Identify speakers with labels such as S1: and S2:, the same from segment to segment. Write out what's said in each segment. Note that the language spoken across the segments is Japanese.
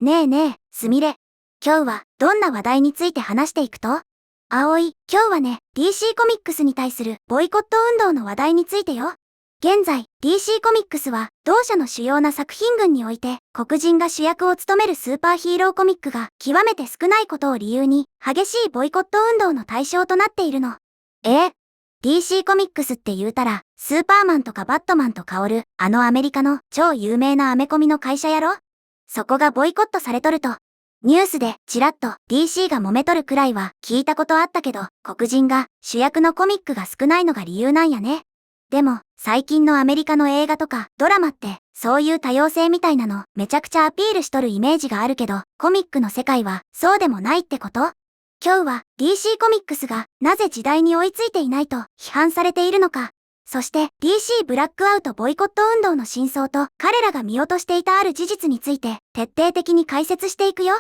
S1: ねえねえ、すみれ。今日はどんな話題について話していくと？葵、今日はね、DC コミックスに対するボイコット運動の話題についてよ。現在、DC コミックスは同社の主要な作品群において黒人が主役を務めるスーパーヒーローコミックが極めて少ないことを理由に激しいボイコット運動の対象となっているの。DC コミックスって言うたら、スーパーマンとかバットマンと薫るあのアメリカの超有名なアメコミの会社やろ？そこがボイコットされとると。ニュースでちらっと DC が揉めとるくらいは聞いたことあったけど、黒人が主役のコミックが少ないのが理由なんやね。でも、最近のアメリカの映画とかドラマって、そういう多様性みたいなのめちゃくちゃアピールしとるイメージがあるけど、コミックの世界はそうでもないってこと？今日は DC コミックスがなぜ時代に追いついていないと批判されているのか、そして DC ブラックアウトボイコット運動の真相と彼らが見落としていたある事実について徹底的に解説していくよ。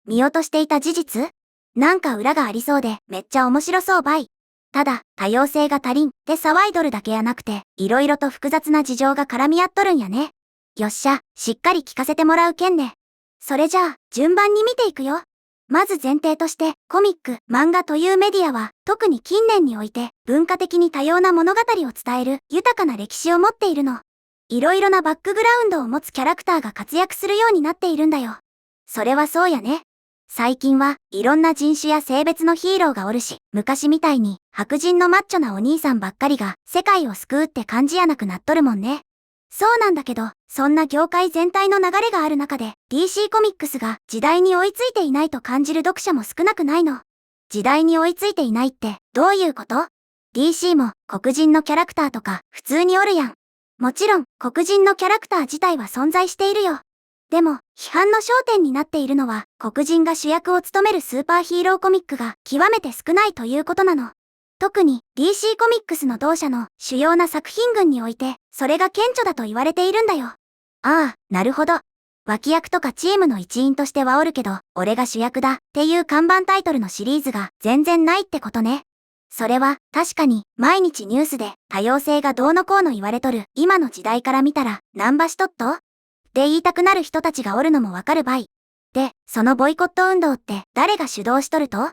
S1: 見落としていた事実？なんか裏がありそうでめっちゃ面白そうばい。ただ、多様性が足りんって騒いどるだけやなくて、いろいろと複雑な事情が絡み合っとるんやね。よっしゃ、しっかり聞かせてもらうけんね。それじゃあ、順番に見ていくよ。まず前提として、コミック、漫画というメディアは、特に近年において、文化的に多様な物語を伝える豊かな歴史を持っているの。いろいろなバックグラウンドを持つキャラクターが活躍するようになっているんだよ。それはそうやね。最近はいろんな人種や性別のヒーローがおるし、昔みたいに白人のマッチョなお兄さんばっかりが世界を救うって感じやなくなっとるもんね。そうなんだけど、そんな業界全体の流れがある中で、DC コミックスが時代に追いついていないと感じる読者も少なくないの。時代に追いついていないってどういうこと？ DC も黒人のキャラクターとか普通におるやん。もちろん黒人のキャラクター自体は存在しているよ。でも、批判の焦点になっているのは、黒人が主役を務めるスーパーヒーローコミックが極めて少ないということなの。特に DC コミックスの同社の主要な作品群において、それが顕著だと言われているんだよ。ああ、なるほど。脇役とかチームの一員としてはおるけど、俺が主役だっていう看板タイトルのシリーズが全然ないってことね。それは確かに毎日ニュースで多様性がどうのこうの言われとる今の時代から見たら何ばしとっと？って言いたくなる人たちがおるのもわかるばい。で、そのボイコット運動って誰が主導しとると？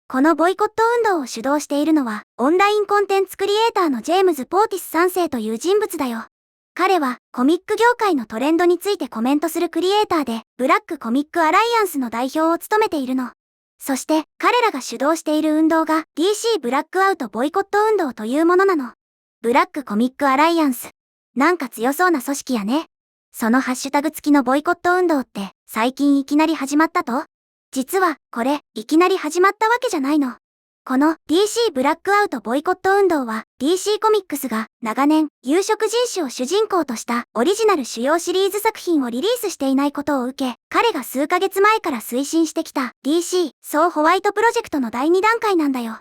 S1: このボイコット運動を主導しているのは、オンラインコンテンツクリエイターのジェームズ・ポーティス3世という人物だよ。彼は、コミック業界のトレンドについてコメントするクリエイターで、ブラックコミックアライアンスの代表を務めているの。そして、彼らが主導している運動が、DC ブラックアウトボイコット運動というものなの。ブラックコミックアライアンス。なんか強そうな組織やね。そのハッシュタグ付きのボイコット運動って、最近いきなり始まったと？実は、これ、いきなり始まったわけじゃないの。この DC ブラックアウトボイコット運動は DC コミックスが長年有色人種を主人公としたオリジナル主要シリーズ作品をリリースしていないことを受け、彼が数ヶ月前から推進してきた DC ソーホワイトプロジェクトの第2段階なんだよ。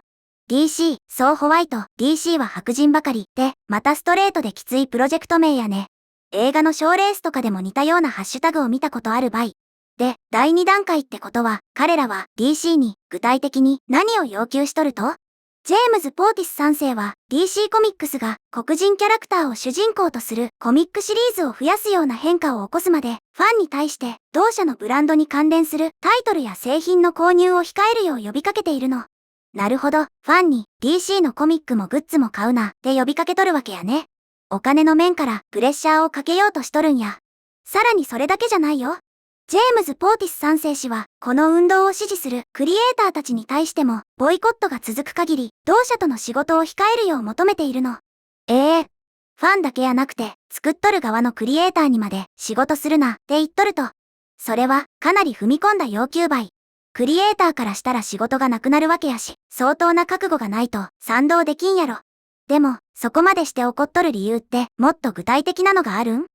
S1: DC ソーホワイト DC は白人ばかりで、またストレートできついプロジェクト名やね。映画の賞レースとかでも似たようなハッシュタグを見たことあるばい。で、第2段階ってことは、彼らは DC に具体的に何を要求しとると？ジェームズ・ポーティス3世は DC コミックスが黒人キャラクターを主人公とするコミックシリーズを増やすような変化を起こすまで、ファンに対して同社のブランドに関連するタイトルや製品の購入を控えるよう呼びかけているの。なるほど、ファンに DC のコミックもグッズも買うなって呼びかけとるわけやね。お金の面からプレッシャーをかけようとしとるんや。さらにそれだけじゃないよ。ジェームズ・ポーティス3世氏は、この運動を支持するクリエイターたちに対しても、ボイコットが続く限り、同社との仕事を控えるよう求めているの。ファンだけやなくて、作っとる側のクリエイターにまで、仕事するな、って言っとると。それは、かなり踏み込んだ要求ばい。クリエイターからしたら仕事がなくなるわけやし、相当な覚悟がないと、賛同できんやろ。でも、そこまでして怒っとる理由って、もっと具体的なのがあるん？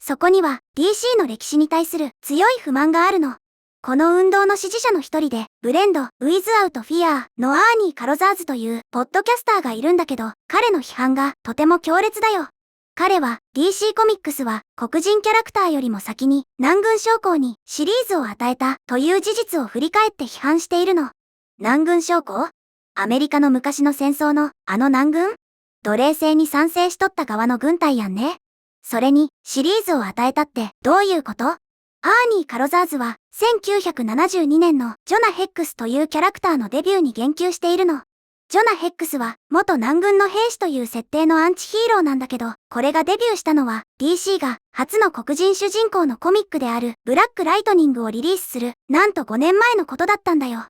S1: そこには DC の歴史に対する強い不満があるの。この運動の支持者の一人で、ブレンド・ウィズアウト・フィアーのアーニー・カロザーズというポッドキャスターがいるんだけど、彼の批判がとても強烈だよ。彼は DC コミックスは黒人キャラクターよりも先に南軍将校にシリーズを与えたという事実を振り返って批判しているの。南軍将校？アメリカの昔の戦争のあの南軍？奴隷制に賛成しとった側の軍隊やんね。それに、シリーズを与えたってどういうこと？アーニー・カロザーズは1972年のジョナ・ヘックスというキャラクターのデビューに言及しているの。ジョナ・ヘックスは元南軍の兵士という設定のアンチヒーローなんだけど、これがデビューしたのは DC が初の黒人主人公のコミックであるブラック・ライトニングをリリースするなんと5年前のことだったんだよ。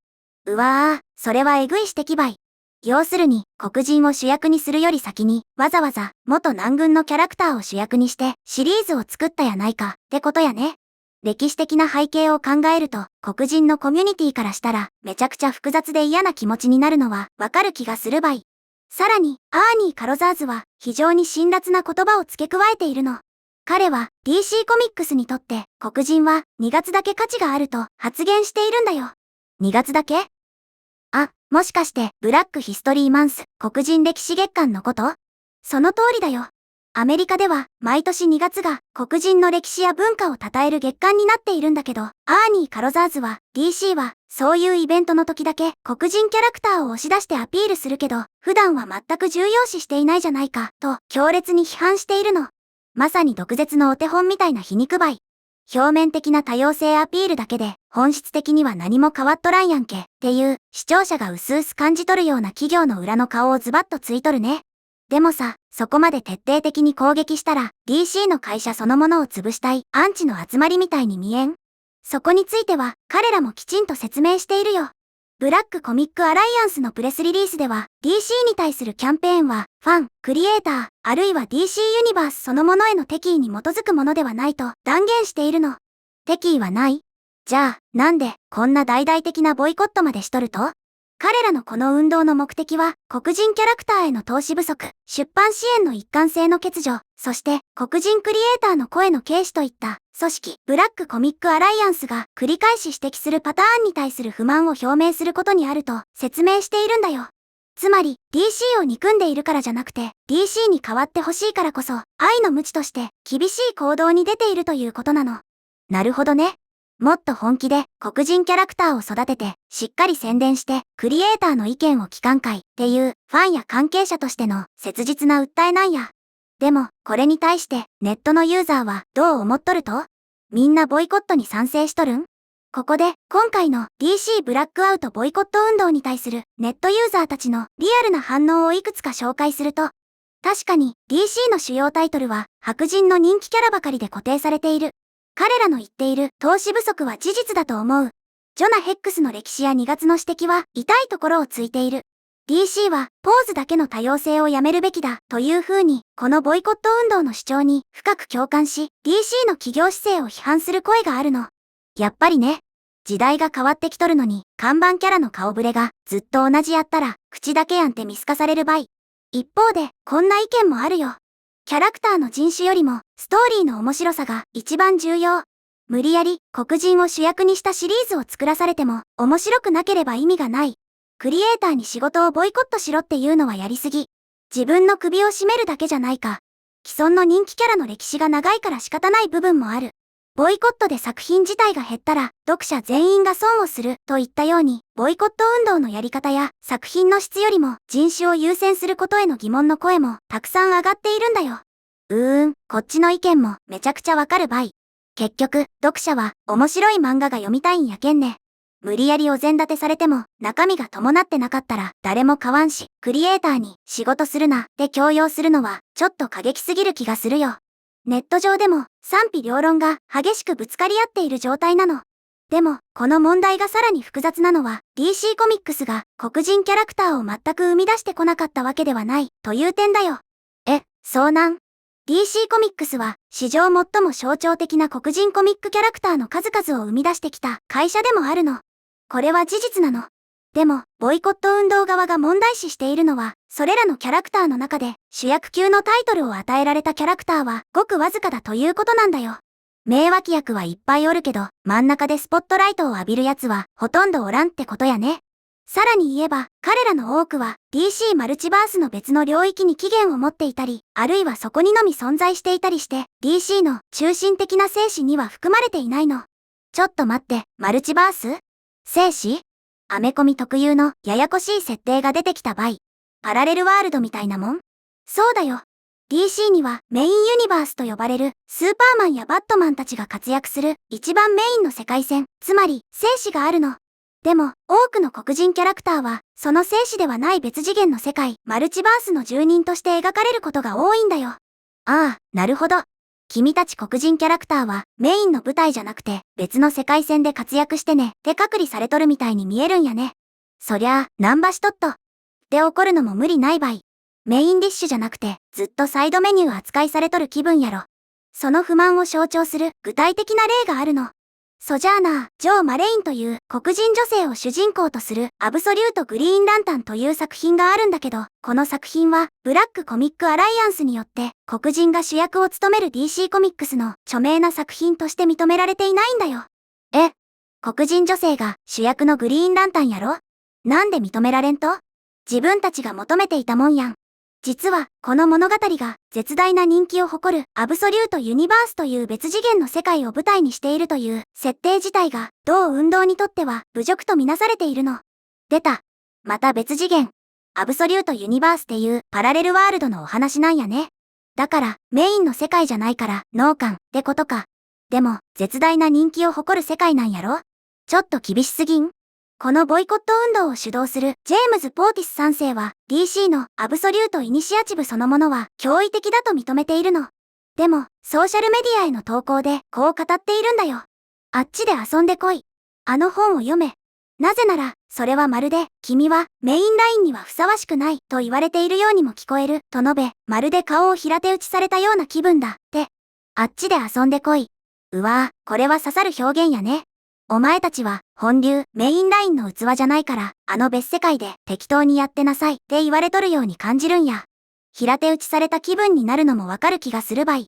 S1: うわぁ、それはえぐい指摘ばい。要するに黒人を主役にするより先にわざわざ元南軍のキャラクターを主役にしてシリーズを作ったやないかってことやね。歴史的な背景を考えると、黒人のコミュニティからしたら、めちゃくちゃ複雑で嫌な気持ちになるのはわかる気がするばい。さらに、アーニー・カロザーズは非常に辛辣な言葉を付け加えているの。彼は DC コミックスにとって黒人は2月だけ価値があると発言しているんだよ。2月だけ？あ、もしかしてブラックヒストリーマンス黒人歴史月間のこと？その通りだよ。アメリカでは毎年2月が黒人の歴史や文化を称える月間になっているんだけど、アーニー・カロザーズは DC はそういうイベントの時だけ黒人キャラクターを押し出してアピールするけど、普段は全く重要視していないじゃないかと強烈に批判しているの。まさに毒舌のお手本みたいな皮肉ばい。表面的な多様性アピールだけで本質的には何も変わっとらんやんけっていう視聴者が薄々感じ取るような企業の裏の顔をズバッとついとるね。でもさ、そこまで徹底的に攻撃したら DC の会社そのものを潰したいアンチの集まりみたいに見えん？そこについては彼らもきちんと説明しているよ。ブラックコミックアライアンスのプレスリリースでは DC に対するキャンペーンはファン、クリエイター、あるいは DC ユニバースそのものへの敵意に基づくものではないと断言しているの。敵意はない？じゃあ、なんでこんな大々的なボイコットまでしとると？彼らのこの運動の目的は、黒人キャラクターへの投資不足、出版支援の一貫性の欠如、そして黒人クリエイターの声の軽視といった組織、ブラックコミックアライアンスが繰り返し指摘するパターンに対する不満を表明することにあると説明しているんだよ。つまり、DC を憎んでいるからじゃなくて、DC に変わってほしいからこそ、愛の無知として厳しい行動に出ているということなの。なるほどね。もっと本気で黒人キャラクターを育ててしっかり宣伝してクリエイターの意見を聞かんかいっていうファンや関係者としての切実な訴えなんや。でもこれに対してネットのユーザーはどう思っとると？みんなボイコットに賛成しとるん？ここで今回の DC ブラックアウトボイコット運動に対するネットユーザーたちのリアルな反応をいくつか紹介すると、確かに DC の主要タイトルは白人の人気キャラばかりで固定されている。彼らの言っている投資不足は事実だと思う。ジョナ・ヘックスの歴史や2月の指摘は痛いところをついている。DC はポーズだけの多様性をやめるべきだという風にこのボイコット運動の主張に深く共感し DC の企業姿勢を批判する声があるの。やっぱりね。時代が変わってきとるのに看板キャラの顔ぶれがずっと同じやったら口だけやんって見透かされるばい。一方でこんな意見もあるよ。キャラクターの人種よりもストーリーの面白さが一番重要。無理やり黒人を主役にしたシリーズを作らされても面白くなければ意味がない。クリエイターに仕事をボイコットしろっていうのはやりすぎ。自分の首を絞めるだけじゃないか。既存の人気キャラの歴史が長いから仕方ない部分もある。ボイコットで作品自体が減ったら読者全員が損をするといったようにボイコット運動のやり方や作品の質よりも人種を優先することへの疑問の声もたくさん上がっているんだよ。こっちの意見もめちゃくちゃわかるばい。結局、読者は面白い漫画が読みたいんやけんね。無理やりお膳立てされても中身が伴ってなかったら誰も買わんし、クリエイターに仕事するなって強要するのはちょっと過激すぎる気がするよ。ネット上でも賛否両論が激しくぶつかり合っている状態なの。でも、この問題がさらに複雑なのは DC コミックスが黒人キャラクターを全く生み出してこなかったわけではないという点だよ。そうなん？ DC コミックスは史上最も象徴的な黒人コミックキャラクターの数々を生み出してきた会社でもあるの。これは事実なの。でも、ボイコット運動側が問題視しているのは、それらのキャラクターの中で主役級のタイトルを与えられたキャラクターはごくわずかだということなんだよ。名脇役はいっぱいおるけど、真ん中でスポットライトを浴びるやつはほとんどおらんってことやね。さらに言えば、彼らの多くは DC マルチバースの別の領域に起源を持っていたり、あるいはそこにのみ存在していたりして、DC の中心的な精神には含まれていないの。ちょっと待って、マルチバース？精神？アメコミ特有のややこしい設定が出てきた場合、パラレルワールドみたいなもん？そうだよ。DC にはメインユニバースと呼ばれるスーパーマンやバットマンたちが活躍する一番メインの世界線、つまり生死があるの。でも、多くの黒人キャラクターは、その生死ではない別次元の世界、マルチバースの住人として描かれることが多いんだよ。ああ、なるほど。君たち黒人キャラクターはメインの舞台じゃなくて別の世界線で活躍してねって隔離されとるみたいに見えるんやね。そりゃあ、ナンバしとっと。で怒るのも無理ないばい。メインディッシュじゃなくてずっとサイドメニュー扱いされとる気分やろ。その不満を象徴する具体的な例があるの。ソジャーナー・ジョー・マレインという黒人女性を主人公とするアブソリュート・グリーン・ランタンという作品があるんだけど、この作品はブラックコミックアライアンスによって黒人が主役を務める DC コミックスの著名な作品として認められていないんだよ。え、黒人女性が主役のグリーン・ランタンやろ？なんで認められんと？自分たちが求めていたもんやん。実は、この物語が絶大な人気を誇るアブソリュート・ユニバースという別次元の世界を舞台にしているという設定自体が同運動にとっては侮辱とみなされているの。出た。また別次元。アブソリュート・ユニバースっていうパラレルワールドのお話なんやね。だからメインの世界じゃないからノーカンってことか。でも絶大な人気を誇る世界なんやろ？ちょっと厳しすぎん？このボイコット運動を主導するジェームズ・ポーティス3世は DC のアブソリュート・イニシアチブそのものは驚異的だと認めているの。でも、ソーシャルメディアへの投稿でこう語っているんだよ。あっちで遊んでこい。あの本を読め。なぜなら、それはまるで、君はメインラインにはふさわしくないと言われているようにも聞こえる、と述べ、まるで顔を平手打ちされたような気分だ、って。あっちで遊んでこい。うわぁ、これは刺さる表現やね。お前たちは本流メインラインの器じゃないからあの別世界で適当にやってなさいって言われとるように感じるんや。平手打ちされた気分になるのもわかる気がするばい。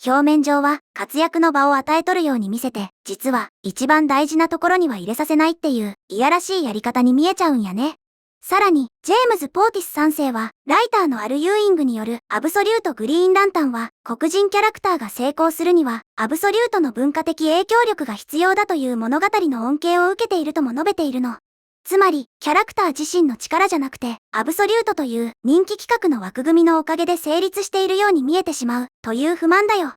S1: 表面上は活躍の場を与えとるように見せて、実は一番大事なところには入れさせないっていういやらしいやり方に見えちゃうんやね。さらに、ジェームズ・ポーティス3世は、ライターのアル・ユーイングによるアブソリュート・グリーン・ランタンは、黒人キャラクターが成功するには、アブソリュートの文化的影響力が必要だという物語の恩恵を受けているとも述べているの。つまり、キャラクター自身の力じゃなくて、アブソリュートという人気企画の枠組みのおかげで成立しているように見えてしまう、という不満だよ。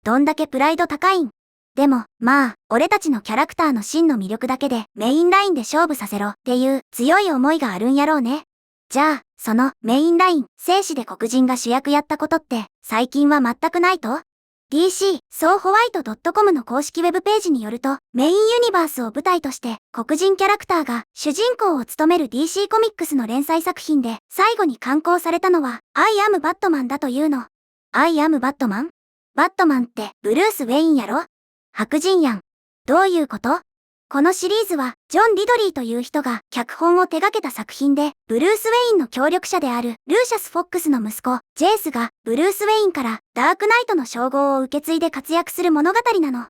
S1: どんだけプライド高いん？でも、まあ、俺たちのキャラクターの真の魅力だけでメインラインで勝負させろっていう強い思いがあるんやろうね。じゃあ、そのメインライン、生死で黒人が主役やったことって最近は全くないと？ DC、SoHoWhite.com の公式ウェブページによると、メインユニバースを舞台として黒人キャラクターが主人公を務める DC コミックスの連載作品で最後に刊行されたのは I am Batman だというの。I am Batman？ バットマンってブルース・ウェインやろ？白人やん。どういうこと？このシリーズは、ジョン・リドリーという人が脚本を手掛けた作品で、ブルース・ウェインの協力者であるルーシャス・フォックスの息子、ジェイスが、ブルース・ウェインからダークナイトの称号を受け継いで活躍する物語なの。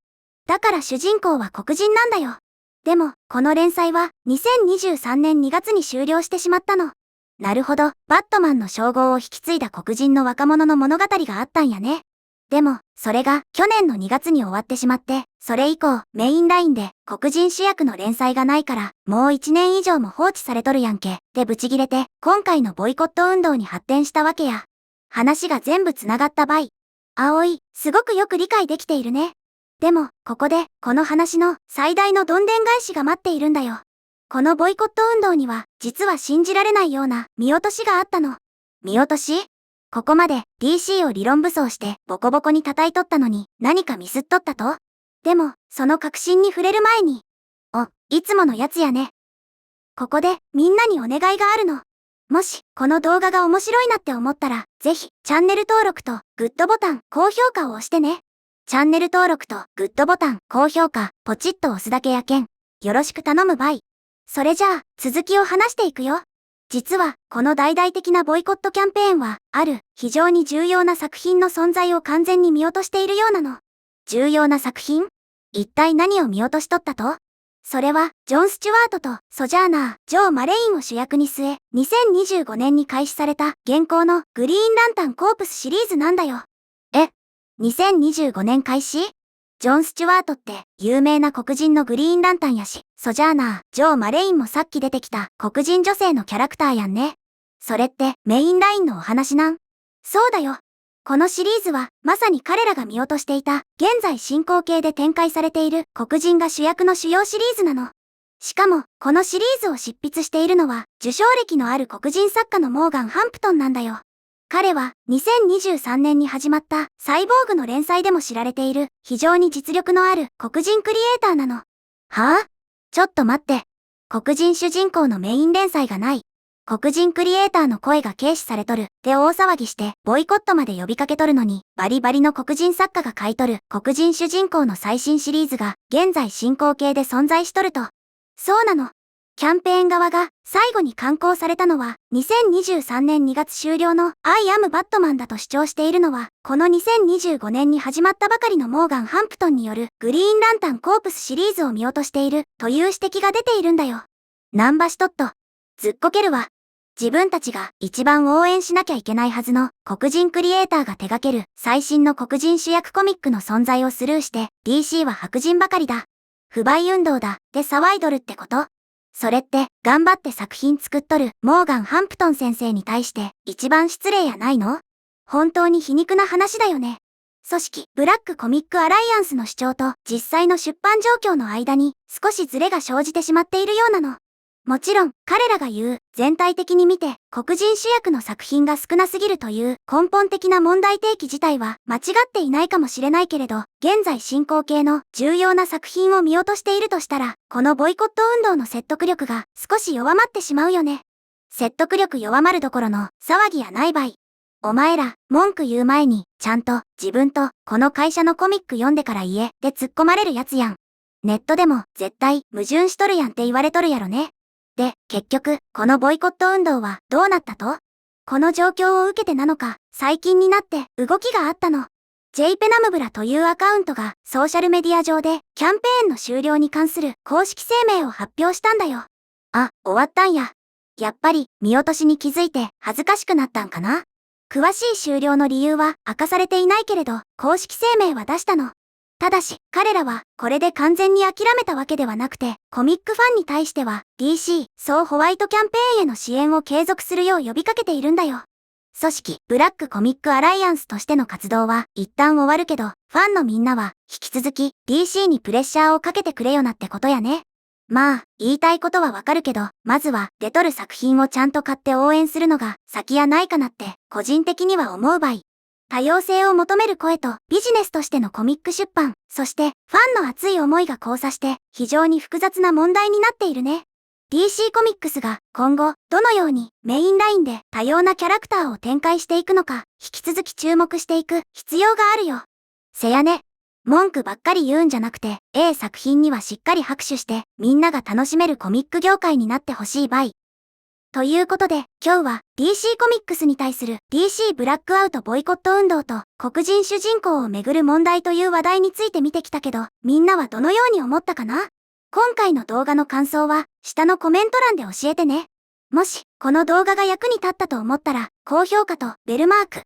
S1: だから主人公は黒人なんだよ。でも、この連載は、2023年2月に終了してしまったの。なるほど、バットマンの称号を引き継いだ黒人の若者の物語があったんやね。でも、それが去年の2月に終わってしまって、それ以降メインラインで黒人主役の連載がないから、もう1年以上も放置されとるやんけ、ってブチギレて、今回のボイコット運動に発展したわけや。話が全部つながったばい。葵、すごくよく理解できているね。でも、ここで、この話の最大のどんでん返しが待っているんだよ。このボイコット運動には、実は信じられないような見落としがあったの。見落とし？ここまで DC を理論武装してボコボコに叩いとったのに何かミスっとったと？でも、その確信に触れる前に。いつものやつやね。ここでみんなにお願いがあるの。もし、この動画が面白いなって思ったら、ぜひ、チャンネル登録とグッドボタン、高評価を押してね。チャンネル登録とグッドボタン、高評価、ポチッと押すだけやけん。よろしく頼むばい。それじゃあ、続きを話していくよ。実は、この大々的なボイコットキャンペーンは、ある、非常に重要な作品の存在を完全に見落としているようなの。重要な作品？一体何を見落としとったと？それは、ジョン・スチュワートとソジャーナー、ジョー・マレインを主役に据え、2025年に開始された現行のグリーンランタン・コープスシリーズなんだよ。2025年開始？ジョン・スチュワートって有名な黒人のグリーンランタンやし、ソジャーナー、ジョー・マレインもさっき出てきた黒人女性のキャラクターやんね。それってメインラインのお話なん？そうだよ。このシリーズはまさに彼らが見落としていた現在進行形で展開されている黒人が主役の主要シリーズなの。しかも、このシリーズを執筆しているのは受賞歴のある黒人作家のモーガン・ハンプトンなんだよ。彼は2023年に始まったサイボーグの連載でも知られている非常に実力のある黒人クリエイターなの。はぁ？ちょっと待って。黒人主人公のメイン連載がない。黒人クリエイターの声が軽視されとる。で大騒ぎしてボイコットまで呼びかけとるのに、バリバリの黒人作家が書いとる黒人主人公の最新シリーズが現在進行形で存在しとると。そうなの。キャンペーン側が最後に刊行されたのは2023年2月終了の I am Batman だと主張しているのは、この2025年に始まったばかりのモーガン・ハンプトンによるグリーンランタン・コープスシリーズを見落としているという指摘が出ているんだよ。ナンバシトット。ずっこけるわ。自分たちが一番応援しなきゃいけないはずの黒人クリエイターが手掛ける最新の黒人主役コミックの存在をスルーして DC は白人ばかりだ。不買運動だって騒いどるってこと？それって頑張って作品作っとるモーガン・ハンプトン先生に対して一番失礼やないの？本当に皮肉な話だよね。組織ブラックコミックアライアンスの主張と実際の出版状況の間に少しズレが生じてしまっているようなの。もちろん彼らが言う全体的に見て黒人主役の作品が少なすぎるという根本的な問題提起自体は間違っていないかもしれないけれど、現在進行形の重要な作品を見落としているとしたら、このボイコット運動の説得力が少し弱まってしまうよね。説得力弱まるどころの騒ぎやないばい。お前ら文句言う前にちゃんと自分とこの会社のコミック読んでから言えで突っ込まれるやつやん。ネットでも絶対矛盾しとるやんって言われとるやろね。で、結局、このボイコット運動はどうなったと？この状況を受けてなのか、最近になって動きがあったの。J ペナムブラというアカウントがソーシャルメディア上でキャンペーンの終了に関する公式声明を発表したんだよ。あ、終わったんや。やっぱり見落としに気づいて恥ずかしくなったんかな？詳しい終了の理由は明かされていないけれど、公式声明は出したの。ただし、彼らはこれで完全に諦めたわけではなくて、コミックファンに対しては DC ソーホワイトキャンペーンへの支援を継続するよう呼びかけているんだよ。組織ブラックコミックアライアンスとしての活動は一旦終わるけど、ファンのみんなは引き続き DC にプレッシャーをかけてくれよなってことやね。まあ、言いたいことはわかるけど、まずは出とる作品をちゃんと買って応援するのが先やないかなって個人的には思うばい。多様性を求める声とビジネスとしてのコミック出版、そしてファンの熱い思いが交差して非常に複雑な問題になっているね。DC コミックスが今後どのようにメインラインで多様なキャラクターを展開していくのか引き続き注目していく必要があるよ。せやね。文句ばっかり言うんじゃなくて、作品にはしっかり拍手してみんなが楽しめるコミック業界になってほしいばい。ということで、今日は DC コミックスに対する DC ブラックアウトボイコット運動と黒人主人公をめぐる問題という話題について見てきたけど、みんなはどのように思ったかな？今回の動画の感想は下のコメント欄で教えてね。もし、この動画が役に立ったと思ったら、高評価とベルマーク。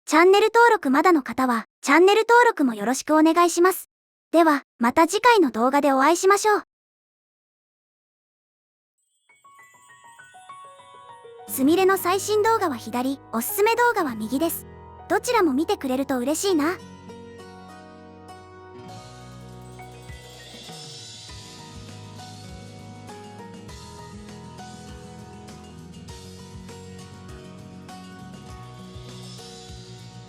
S1: チャンネル登録まだの方は、チャンネル登録もよろしくお願いします。では、また次回の動画でお会いしましょう。すみれの最新動画は左、おすすめ動画は右です。どちらも見てくれると嬉しいな。